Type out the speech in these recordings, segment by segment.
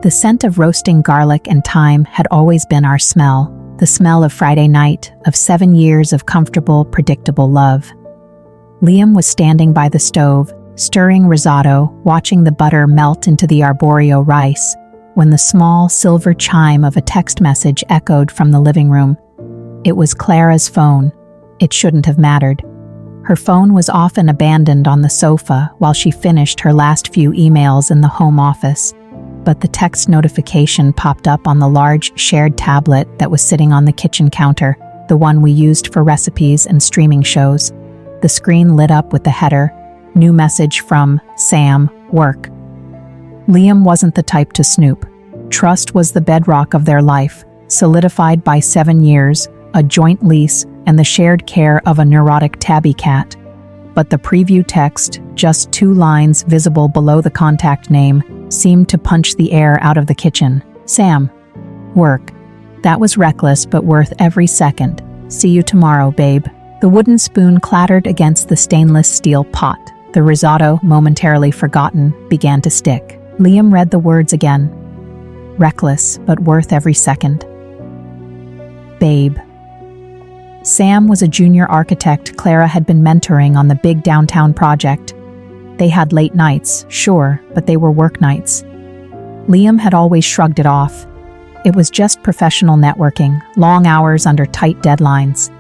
The scent of roasting garlic and thyme had always been our smell, the smell of Friday night, of 7 years of comfortable, predictable love. Liam was standing by the stove, stirring risotto, watching the butter melt into the arborio rice, when the small silver chime of a text message echoed from the living room. It was Clara's phone. It shouldn't have mattered. Her phone was often abandoned on the sofa while she finished her last few emails in the home office, but the text notification popped up on the large shared tablet that was sitting on the kitchen counter, the one we used for recipes and streaming shows. The screen lit up with the header, "New message from Sam, work." Liam wasn't the type to snoop. Trust was the bedrock of their life, solidified by 7 years, a joint lease, and the shared care of a neurotic tabby cat. But the preview text, just 2 lines visible below the contact name, seemed to punch the air out of the kitchen. Sam, work. That was reckless but worth every second. See you tomorrow, babe. The wooden spoon clattered against the stainless steel pot. The risotto, momentarily forgotten, began to stick. Liam read the words again. Reckless, but worth every second. Babe. Sam was a junior architect Clara had been mentoring on the big downtown project. They had late nights, sure, but they were work nights. Liam had always shrugged it off. It was just professional networking, long hours under tight deadlines.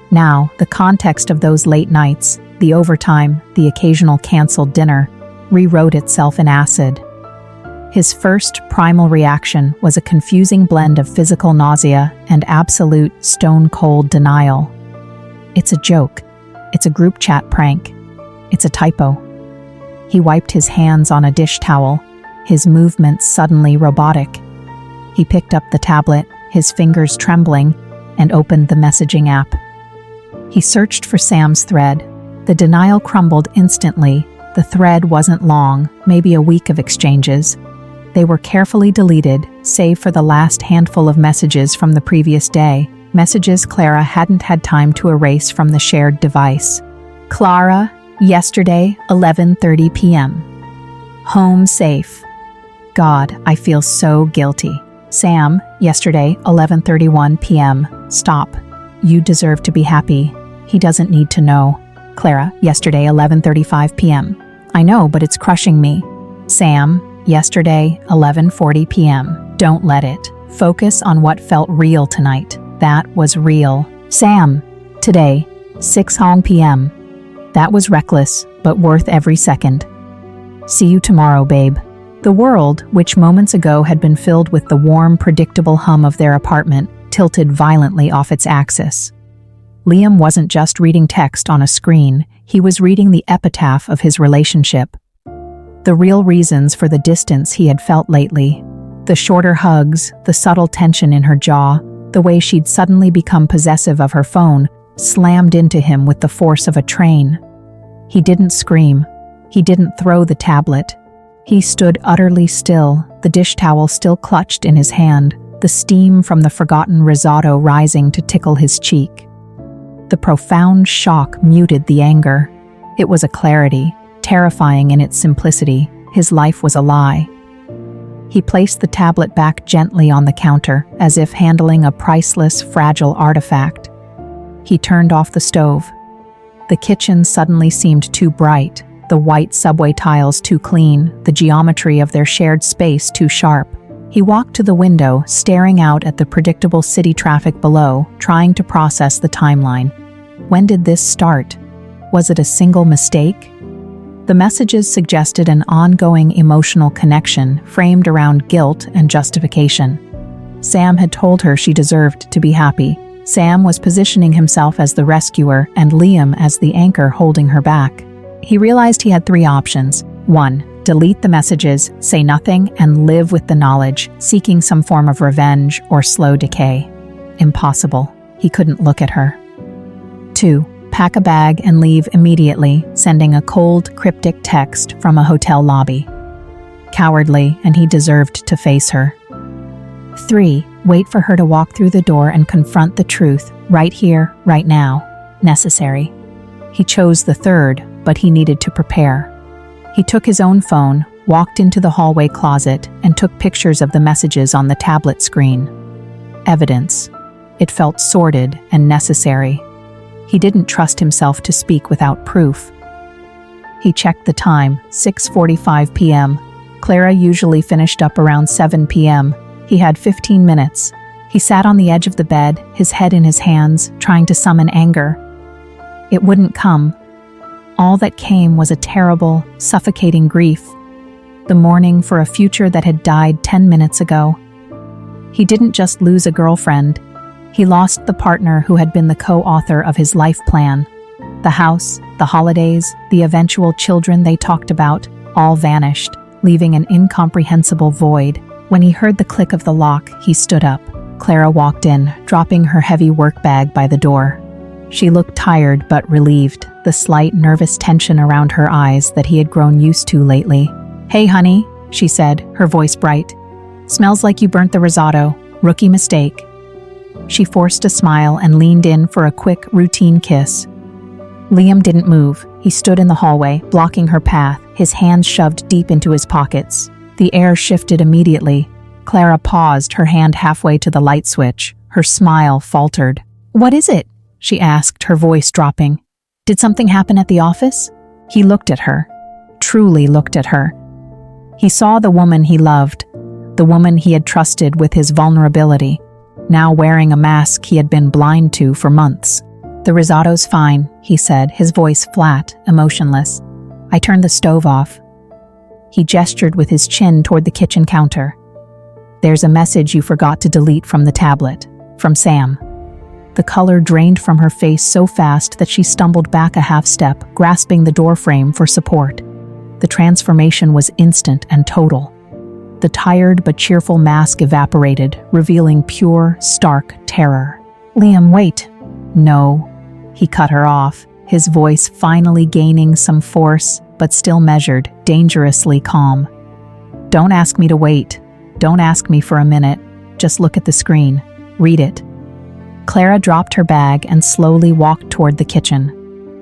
Now, the context of those late nights, the overtime, the occasional canceled dinner, rewrote itself in acid. His first primal reaction was a confusing blend of physical nausea and absolute stone-cold denial. It's a joke. It's a group chat prank. It's a typo. He wiped his hands on a dish towel, his movements suddenly robotic. He picked up the tablet, his fingers trembling, and opened the messaging app. He searched for Sam's thread. The denial crumbled instantly. The thread wasn't long, maybe a week of exchanges. They were carefully deleted, save for the last handful of messages from the previous day, messages Clara hadn't had time to erase from the shared device. Clara, yesterday, 11:30 p.m. Home safe. God, I feel so guilty. Sam, yesterday, 11:31 p.m. Stop. You deserve to be happy. He doesn't need to know. Clara, yesterday, 11:35 p.m. I know, but it's crushing me. Sam, yesterday, 11:40 p.m. Don't let it. Focus on what felt real tonight. That was real. Sam, today, 6 p.m. That was reckless, but worth every second. See you tomorrow, babe. The world, which moments ago had been filled with the warm, predictable hum of their apartment, tilted violently off its axis. Liam wasn't just reading text on a screen, he was reading the epitaph of his relationship. The real reasons for the distance he had felt lately. The shorter hugs, the subtle tension in her jaw, the way she'd suddenly become possessive of her phone, slammed into him with the force of a train. He didn't scream. He didn't throw the tablet. He stood utterly still, the dish towel still clutched in his hand, the steam from the forgotten risotto rising to tickle his cheek. The profound shock muted the anger. It was a clarity, terrifying in its simplicity. His life was a lie. He placed the tablet back gently on the counter, as if handling a priceless, fragile artifact. He turned off the stove. The kitchen suddenly seemed too bright, the white subway tiles too clean, the geometry of their shared space too sharp. He walked to the window, staring out at the predictable city traffic below, trying to process the timeline. When did this start? Was it a single mistake? The messages suggested an ongoing emotional connection framed around guilt and justification. Sam had told her she deserved to be happy. Sam was positioning himself as the rescuer and Liam as the anchor holding her back. He realized he had 3 options. 1. Delete the messages, say nothing, and live with the knowledge, seeking some form of revenge or slow decay. Impossible. He couldn't look at her. 2. Pack a bag and leave immediately, sending a cold, cryptic text from a hotel lobby. Cowardly, and he deserved to face her. 3. Wait for her to walk through the door and confront the truth, right here, right now. Necessary. He chose the third, but he needed to prepare. He took his own phone, walked into the hallway closet, and took pictures of the messages on the tablet screen. Evidence. It felt sordid and necessary. He didn't trust himself to speak without proof. He checked the time, 6:45 p.m. Clara usually finished up around 7 p.m. He had 15 minutes. He sat on the edge of the bed, his head in his hands, trying to summon anger. It wouldn't come. All that came was a terrible, suffocating grief. The mourning for a future that had died 10 minutes ago. He didn't just lose a girlfriend. He lost the partner who had been the co-author of his life plan. The house, the holidays, the eventual children they talked about, all vanished, leaving an incomprehensible void. When he heard the click of the lock, he stood up. Clara walked in, dropping her heavy work bag by the door. She looked tired but relieved, the slight nervous tension around her eyes that he had grown used to lately. "Hey, honey," she said, her voice bright. "Smells like you burnt the risotto. Rookie mistake." She forced a smile and leaned in for a quick, routine kiss. Liam didn't move. He stood in the hallway, blocking her path, his hands shoved deep into his pockets. The air shifted immediately. Clara paused, her hand halfway to the light switch. Her smile faltered. "What is it?" she asked, her voice dropping. "Did something happen at the office?" He looked at her. Truly looked at her. He saw the woman he loved, the woman he had trusted with his vulnerability, now wearing a mask he had been blind to for months. "The risotto's fine," he said, his voice flat, emotionless. "I turned the stove off." He gestured with his chin toward the kitchen counter. "There's a message you forgot to delete from the tablet. From Sam." The color drained from her face so fast that she stumbled back a half step, grasping the doorframe for support. The transformation was instant and total. The tired but cheerful mask evaporated, revealing pure, stark terror. "Liam, wait." "No." He cut her off, his voice finally gaining some force, but still measured, dangerously calm. "Don't ask me to wait. Don't ask me for a minute. Just look at the screen. Read it." Clara dropped her bag and slowly walked toward the kitchen.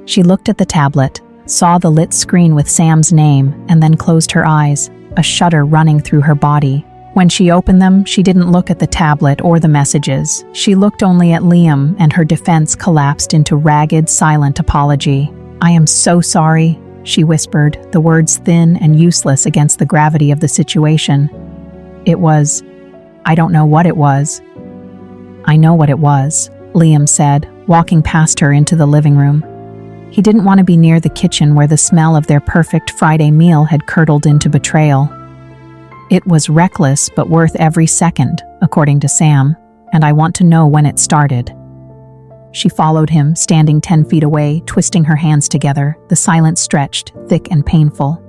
She looked at the tablet, saw the lit screen with Sam's name, and then closed her eyes, a shudder running through her body. When she opened them, she didn't look at the tablet or the messages. She looked only at Liam, and her defense collapsed into ragged, silent apology. "I am so sorry," she whispered, the words thin and useless against the gravity of the situation. I don't know what it was." "I know what it was," Liam said, walking past her into the living room. He didn't want to be near the kitchen where the smell of their perfect Friday meal had curdled into betrayal. "It was reckless but worth every second, according to Sam, and I want to know when it started." She followed him, standing 10 feet away, twisting her hands together, the silence stretched, thick and painful.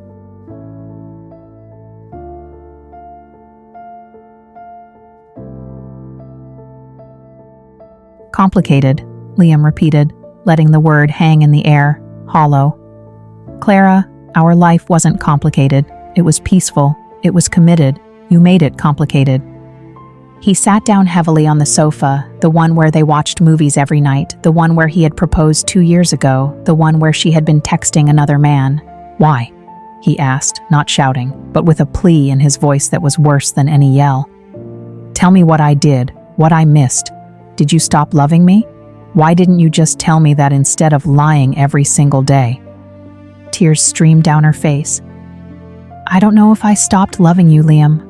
"Complicated," Liam repeated, letting the word hang in the air, hollow. "Clara, our life wasn't complicated. It was peaceful. It was committed. You made it complicated." He sat down heavily on the sofa, the one where they watched movies every night, the one where he had proposed 2 years ago, the one where she had been texting another man. "Why?" he asked, not shouting, but with a plea in his voice that was worse than any yell. "Tell me what I did, what I missed. Did you stop loving me? Why didn't you just tell me that instead of lying every single day?" Tears streamed down her face. "I don't know if I stopped loving you, Liam.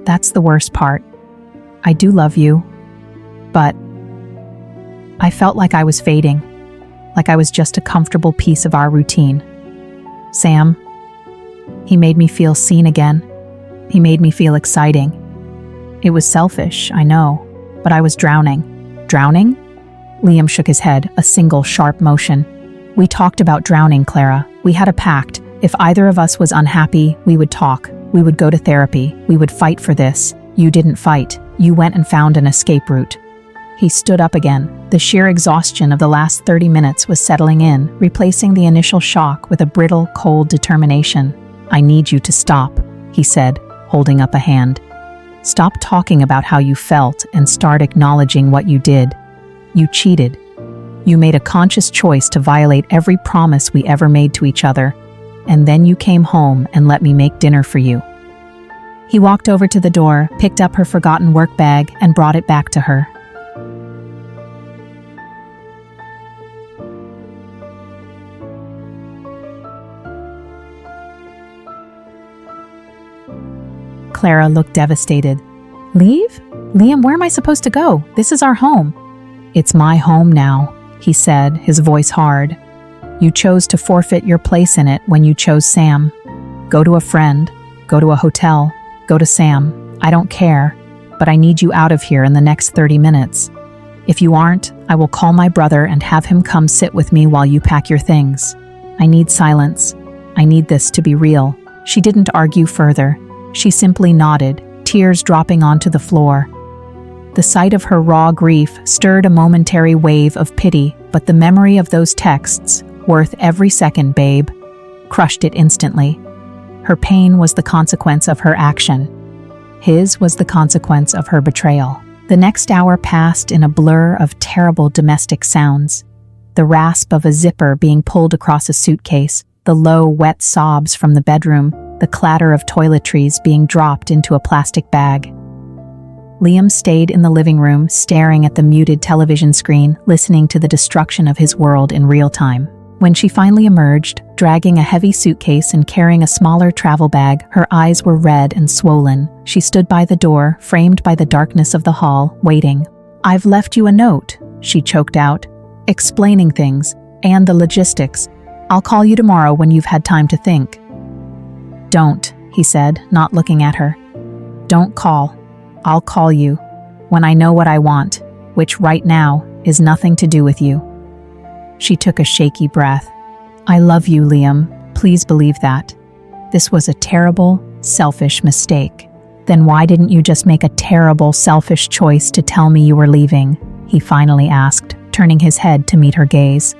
That's the worst part. I do love you, but I felt like I was fading, like I was just a comfortable piece of our routine. Sam, he made me feel seen again. He made me feel exciting. It was selfish, I know, but I was drowning." "Drowning?" Liam shook his head, a single sharp motion. "We talked about drowning, Clara. We had a pact. If either of us was unhappy, we would talk. We would go to therapy. We would fight for this. You didn't fight. You went and found an escape route." He stood up again. The sheer exhaustion of the last 30 minutes was settling in, replacing the initial shock with a brittle, cold determination. "I need you to stop," he said, holding up a hand. "Stop talking about how you felt and start acknowledging what you did. You cheated. You made a conscious choice to violate every promise we ever made to each other. and then you came home and let me make dinner for you." He walked over to the door, picked up her forgotten work bag, and brought it back to her. Clara looked devastated. "Leave? Liam, where am I supposed to go? This is our home." "It's my home now," he said, his voice hard. "You chose to forfeit your place in it when you chose Sam. Go to a friend, go to a hotel, go to Sam. I don't care, but I need you out of here in the next 30 minutes. If you aren't, I will call my brother and have him come sit with me while you pack your things. I need silence. I need this to be real." She didn't argue further. She simply nodded, tears dropping onto the floor. The sight of her raw grief stirred a momentary wave of pity, but the memory of those texts, "Worth every second, babe," crushed it instantly. Her pain was the consequence of her action. His was the consequence of her betrayal. The next hour passed in a blur of terrible domestic sounds. The rasp of a zipper being pulled across a suitcase, the low, wet sobs from the bedroom, the clatter of toiletries being dropped into a plastic bag. Liam stayed in the living room, staring at the muted television screen, listening to the destruction of his world in real time. When she finally emerged, dragging a heavy suitcase and carrying a smaller travel bag, her eyes were red and swollen. She stood by the door, framed by the darkness of the hall, waiting. "I've left you a note," she choked out, "explaining things, and the logistics. I'll call you tomorrow when you've had time to think." "Don't," he said, not looking at her. "Don't call. I'll call you when I know what I want, which right now is nothing to do with you." She took a shaky breath. "I love you, Liam. Please believe that. This was a terrible, selfish mistake." "Then why didn't you just make a terrible, selfish choice to tell me you were leaving?" he finally asked, turning his head to meet her gaze.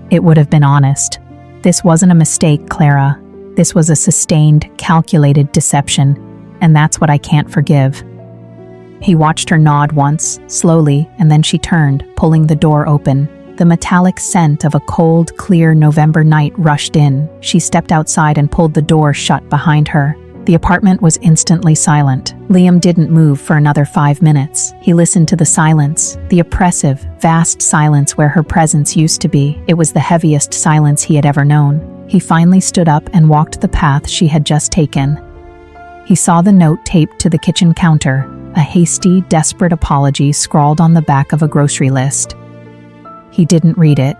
"It would have been honest. This wasn't a mistake, Clara. This was a sustained, calculated deception, and that's what I can't forgive." He watched her nod once, slowly, and then she turned, pulling the door open. The metallic scent of a cold, clear November night rushed in. She stepped outside and pulled the door shut behind her. The apartment was instantly silent. Liam didn't move for another 5 minutes. He listened to the silence, the oppressive, vast silence where her presence used to be. It was the heaviest silence he had ever known. He finally stood up and walked the path she had just taken. He saw the note taped to the kitchen counter, a hasty, desperate apology scrawled on the back of a grocery list. He didn't read it.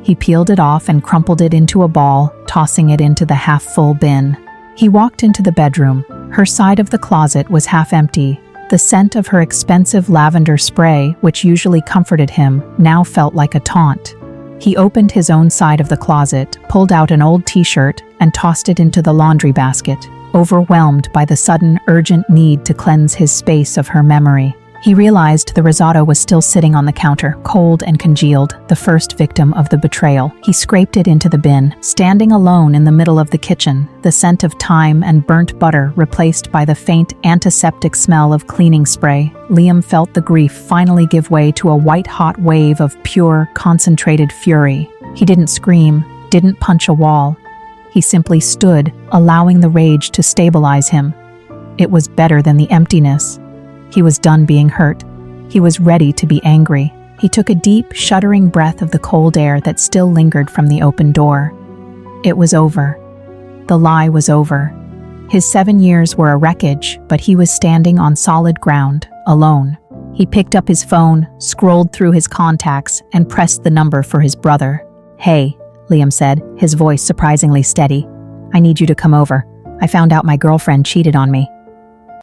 He peeled it off and crumpled it into a ball, tossing it into the half-full bin. He walked into the bedroom. Her side of the closet was half empty. The scent of her expensive lavender spray, which usually comforted him, now felt like a taunt. He opened his own side of the closet, pulled out an old t-shirt, and tossed it into the laundry basket, overwhelmed by the sudden, urgent need to cleanse his space of her memory. He realized the risotto was still sitting on the counter, cold and congealed, the first victim of the betrayal. He scraped it into the bin, standing alone in the middle of the kitchen, the scent of thyme and burnt butter replaced by the faint antiseptic smell of cleaning spray. Liam felt the grief finally give way to a white-hot wave of pure, concentrated fury. He didn't scream, didn't punch a wall. He simply stood, allowing the rage to stabilize him. It was better than the emptiness. He was done being hurt. He was ready to be angry. He took a deep, shuddering breath of the cold air that still lingered from the open door. It was over. The lie was over. His 7 years were a wreckage, but he was standing on solid ground, alone. He picked up his phone, scrolled through his contacts, and pressed the number for his brother. "Hey," Liam said, his voice surprisingly steady. "I need you to come over. I found out my girlfriend cheated on me."